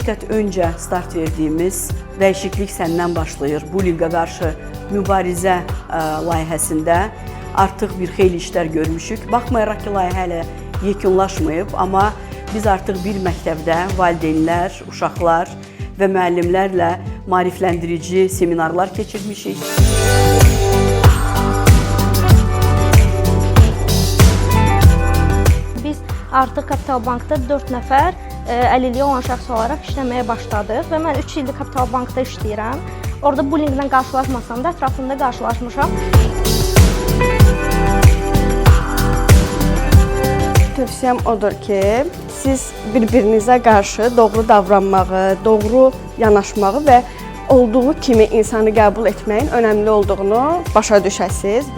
müddət öncə start verdiyimiz Dəyişiklik Səndən başlayır. Bullyinqə qarşı mübarizə layihəsində artıq bir xeyli işlər görmüşük. Baxmayaraq ki, layihə hələ yekunlaşmayıb, amma biz artıq bir məktəbdə valideynlər, uşaqlar və müəllimlərlə maarifləndirici seminarlar keçirmişik. Biz artıq Kapital Bankda 4 nəfər əlilliyi olan şəxs olaraq işləməyə başladıq və mən 3 ildir Kapital Bankda işləyirəm. Orada bullyinglə qarşılaşmasam da ətrafında qarşılaşmışam. Tövsiyəm odur ki, siz bir-birinizə qarşı doğru davranmağı, doğru yanaşmağı və olduğu kimi insanı qəbul etməyin önəmli olduğunu başa düşəsiniz.